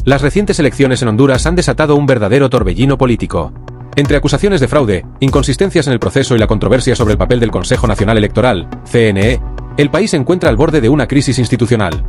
Las recientes elecciones en Honduras han desatado un verdadero torbellino político. Entre acusaciones de fraude, inconsistencias en el proceso y la controversia sobre el papel del Consejo Nacional Electoral, CNE, el país se encuentra al borde de una crisis institucional.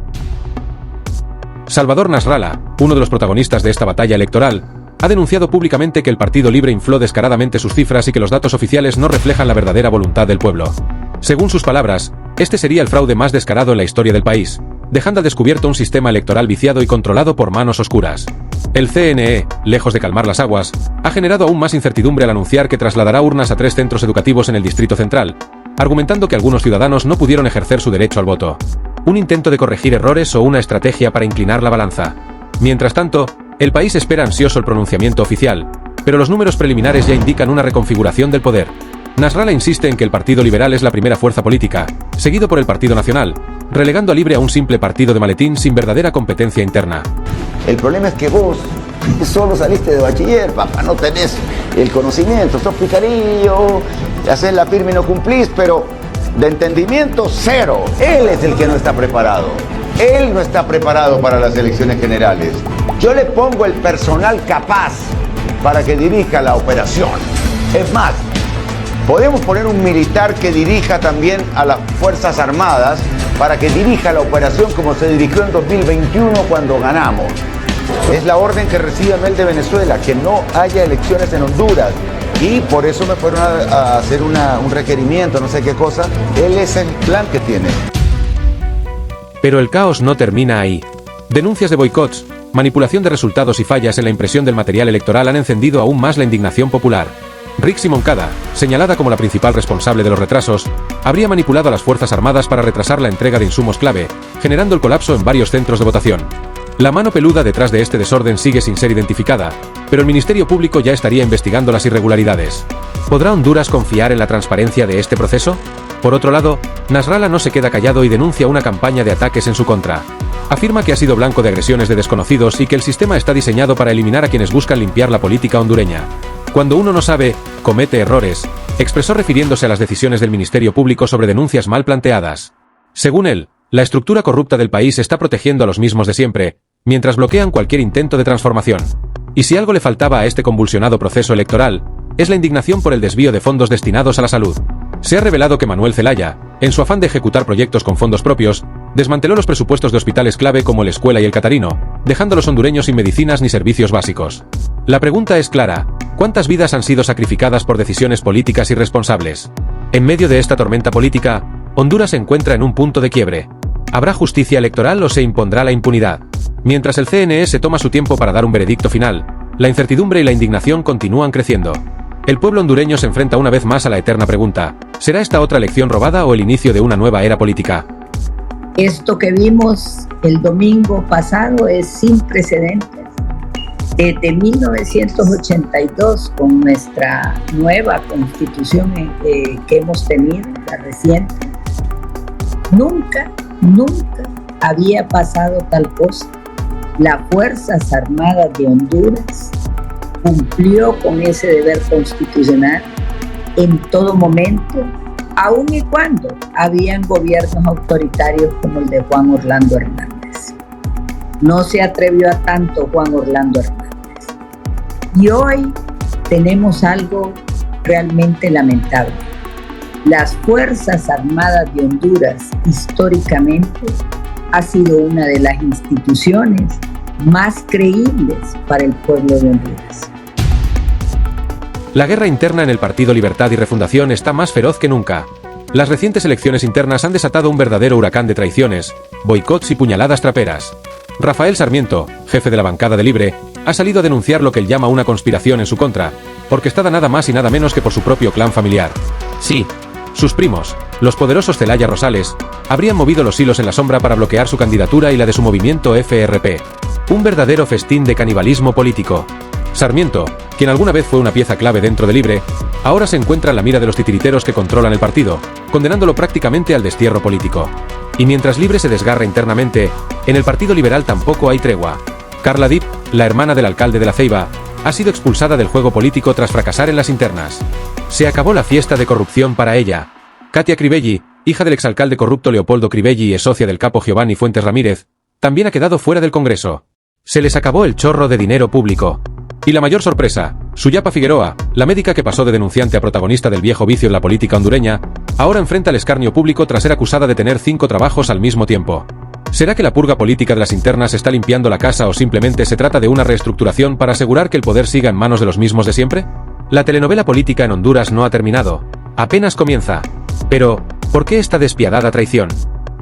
Salvador Nasrallah, uno de los protagonistas de esta batalla electoral, ha denunciado públicamente que el Partido Libre infló descaradamente sus cifras y que los datos oficiales no reflejan la verdadera voluntad del pueblo. Según sus palabras, este sería el fraude más descarado en la historia del país, dejando al descubierto un sistema electoral viciado y controlado por manos oscuras. El CNE, lejos de calmar las aguas, ha generado aún más incertidumbre al anunciar que trasladará urnas a 3 centros educativos en el Distrito Central, argumentando que algunos ciudadanos no pudieron ejercer su derecho al voto. ¿Un intento de corregir errores o una estrategia para inclinar la balanza? Mientras tanto, el país espera ansioso el pronunciamiento oficial, pero los números preliminares ya indican una reconfiguración del poder. Nasrallah insiste en que el Partido Liberal es la primera fuerza política, seguido por el Partido Nacional, relegando a Libre a un simple partido de maletín sin verdadera competencia interna. El problema es que vos solo saliste de bachiller, papá, no tenés el conocimiento, sos picarillo, haces la firma y no cumplís, pero de entendimiento cero. Él es el que no está preparado. Él no está preparado para las elecciones generales. Yo le pongo el personal capaz para que dirija la operación. Es más, podemos poner un militar que dirija también a las Fuerzas Armadas para que dirija la operación como se dirigió en 2021 cuando ganamos. Es la orden que recibe Amel de Venezuela, que no haya elecciones en Honduras. Y por eso me fueron a hacer un requerimiento, no sé qué cosa. Él es el plan que tiene. Pero el caos no termina ahí. Denuncias de boicots, manipulación de resultados y fallas en la impresión del material electoral han encendido aún más la indignación popular. Rixi Moncada, señalada como la principal responsable de los retrasos, habría manipulado a las Fuerzas Armadas para retrasar la entrega de insumos clave, generando el colapso en varios centros de votación. La mano peluda detrás de este desorden sigue sin ser identificada, pero el Ministerio Público ya estaría investigando las irregularidades. ¿Podrá Honduras confiar en la transparencia de este proceso? Por otro lado, Nasrallah no se queda callado y denuncia una campaña de ataques en su contra. Afirma que ha sido blanco de agresiones de desconocidos y que el sistema está diseñado para eliminar a quienes buscan limpiar la política hondureña. Cuando uno no sabe, comete errores, expresó refiriéndose a las decisiones del Ministerio Público sobre denuncias mal planteadas. Según él, la estructura corrupta del país está protegiendo a los mismos de siempre, mientras bloquean cualquier intento de transformación. Y si algo le faltaba a este convulsionado proceso electoral, es la indignación por el desvío de fondos destinados a la salud. Se ha revelado que Manuel Zelaya, en su afán de ejecutar proyectos con fondos propios, desmanteló los presupuestos de hospitales clave como el Escuela y el Catarino, dejando a los hondureños sin medicinas ni servicios básicos. La pregunta es clara: ¿cuántas vidas han sido sacrificadas por decisiones políticas irresponsables? En medio de esta tormenta política, Honduras se encuentra en un punto de quiebre. ¿Habrá justicia electoral o se impondrá la impunidad? Mientras el CNE se toma su tiempo para dar un veredicto final, la incertidumbre y la indignación continúan creciendo. El pueblo hondureño se enfrenta una vez más a la eterna pregunta: ¿será esta otra elección robada o el inicio de una nueva era política? Esto que vimos el domingo pasado es sin precedentes. Desde 1982, con nuestra nueva constitución que hemos tenido, la reciente, nunca había pasado tal cosa. Las Fuerzas Armadas de Honduras cumplió con ese deber constitucional en todo momento, aun y cuando habían gobiernos autoritarios como el de Juan Orlando Hernández. No se atrevió a tanto Juan Orlando Hernández. Y hoy tenemos algo realmente lamentable. Las Fuerzas Armadas de Honduras históricamente ha sido una de las instituciones más creíbles para el pueblo de Honduras. La guerra interna en el Partido Libertad y Refundación está más feroz que nunca. Las recientes elecciones internas han desatado un verdadero huracán de traiciones, boicots y puñaladas traperas. Rafael Sarmiento, jefe de la bancada de Libre, ha salido a denunciar lo que él llama una conspiración en su contra, orquestada nada más y nada menos que por su propio clan familiar. Sí, sus primos, los poderosos Zelaya Rosales, habrían movido los hilos en la sombra para bloquear su candidatura y la de su movimiento FRP. Un verdadero festín de canibalismo político. Sarmiento, quien alguna vez fue una pieza clave dentro de Libre, ahora se encuentra en la mira de los titiriteros que controlan el partido, condenándolo prácticamente al destierro político. Y mientras Libre se desgarra internamente, en el Partido Liberal tampoco hay tregua. Carla Dipp, la hermana del alcalde de La Ceiba, ha sido expulsada del juego político tras fracasar en las internas. Se acabó la fiesta de corrupción para ella. Katia Crivelli, hija del exalcalde corrupto Leopoldo Crivelli y socia del capo Giovanni Fuentes Ramírez, también ha quedado fuera del Congreso. Se les acabó el chorro de dinero público. Y la mayor sorpresa, Suyapa Figueroa, la médica que pasó de denunciante a protagonista del viejo vicio en la política hondureña, ahora enfrenta el escarnio público tras ser acusada de tener 5 trabajos al mismo tiempo. ¿Será que la purga política de las internas está limpiando la casa o simplemente se trata de una reestructuración para asegurar que el poder siga en manos de los mismos de siempre? La telenovela política en Honduras no ha terminado. Apenas comienza. Pero, ¿por qué esta despiadada traición?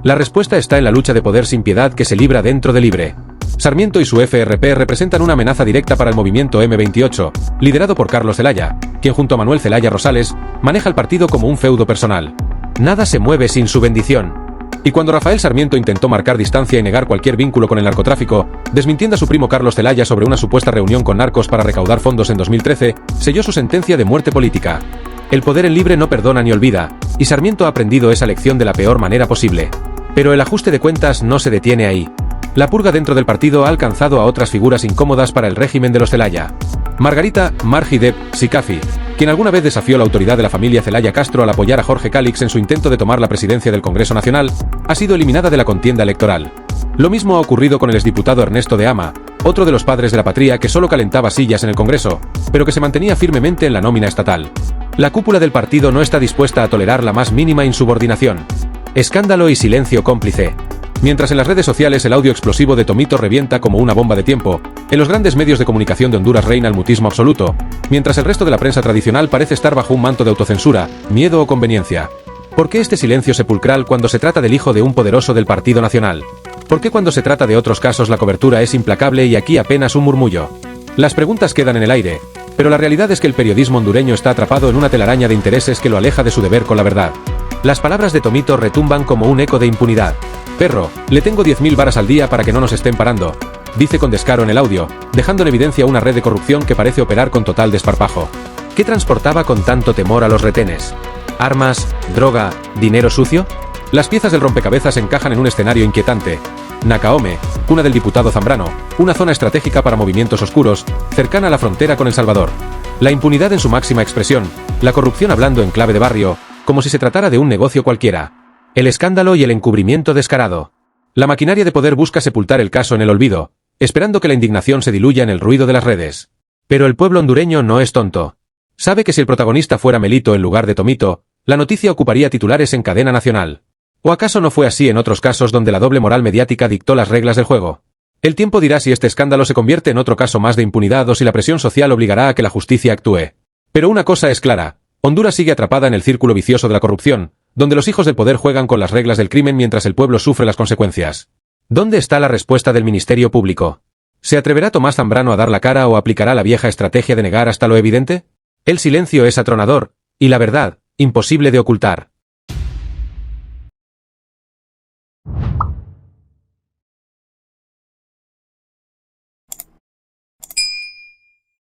La respuesta está en la lucha de poder sin piedad que se libra dentro de Libre. Sarmiento y su FRP representan una amenaza directa para el movimiento M28, liderado por Carlos Zelaya, quien junto a Manuel Zelaya Rosales, maneja el partido como un feudo personal. Nada se mueve sin su bendición. Y cuando Rafael Sarmiento intentó marcar distancia y negar cualquier vínculo con el narcotráfico, desmintiendo a su primo Carlos Zelaya sobre una supuesta reunión con narcos para recaudar fondos en 2013, selló su sentencia de muerte política. El poder en Libre no perdona ni olvida, y Sarmiento ha aprendido esa lección de la peor manera posible. Pero el ajuste de cuentas no se detiene ahí. La purga dentro del partido ha alcanzado a otras figuras incómodas para el régimen de los Zelaya. Margarita Margidep Sicafi, quien alguna vez desafió la autoridad de la familia Zelaya Castro al apoyar a Jorge Cálix en su intento de tomar la presidencia del Congreso Nacional, ha sido eliminada de la contienda electoral. Lo mismo ha ocurrido con el exdiputado Ernesto de Ama, otro de los padres de la patria que solo calentaba sillas en el Congreso, pero que se mantenía firmemente en la nómina estatal. La cúpula del partido no está dispuesta a tolerar la más mínima insubordinación. Escándalo y silencio cómplice. Mientras en las redes sociales el audio explosivo de Tomito revienta como una bomba de tiempo, en los grandes medios de comunicación de Honduras reina el mutismo absoluto, mientras el resto de la prensa tradicional parece estar bajo un manto de autocensura, miedo o conveniencia. ¿Por qué este silencio sepulcral cuando se trata del hijo de un poderoso del Partido Nacional? ¿Por qué cuando se trata de otros casos la cobertura es implacable y aquí apenas un murmullo? Las preguntas quedan en el aire, pero la realidad es que el periodismo hondureño está atrapado en una telaraña de intereses que lo aleja de su deber con la verdad. Las palabras de Tomito retumban como un eco de impunidad. Perro, le tengo 10.000 varas al día para que no nos estén parando, dice con descaro en el audio, dejando en evidencia una red de corrupción que parece operar con total desparpajo. ¿Qué transportaba con tanto temor a los retenes? ¿Armas, droga, dinero sucio? Las piezas del rompecabezas encajan en un escenario inquietante. Nacaome, cuna del diputado Zambrano, una zona estratégica para movimientos oscuros, cercana a la frontera con El Salvador. La impunidad en su máxima expresión, la corrupción hablando en clave de barrio, como si se tratara de un negocio cualquiera. El escándalo y el encubrimiento descarado. La maquinaria de poder busca sepultar el caso en el olvido, esperando que la indignación se diluya en el ruido de las redes. Pero el pueblo hondureño no es tonto. Sabe que si el protagonista fuera Melito en lugar de Tomito, la noticia ocuparía titulares en cadena nacional. ¿O acaso no fue así en otros casos donde la doble moral mediática dictó las reglas del juego? El tiempo dirá si este escándalo se convierte en otro caso más de impunidad o si la presión social obligará a que la justicia actúe. Pero una cosa es clara, Honduras sigue atrapada en el círculo vicioso de la corrupción, donde los hijos del poder juegan con las reglas del crimen mientras el pueblo sufre las consecuencias. ¿Dónde está la respuesta del Ministerio Público? ¿Se atreverá Tomás Zambrano a dar la cara o aplicará la vieja estrategia de negar hasta lo evidente? El silencio es atronador, y la verdad, imposible de ocultar.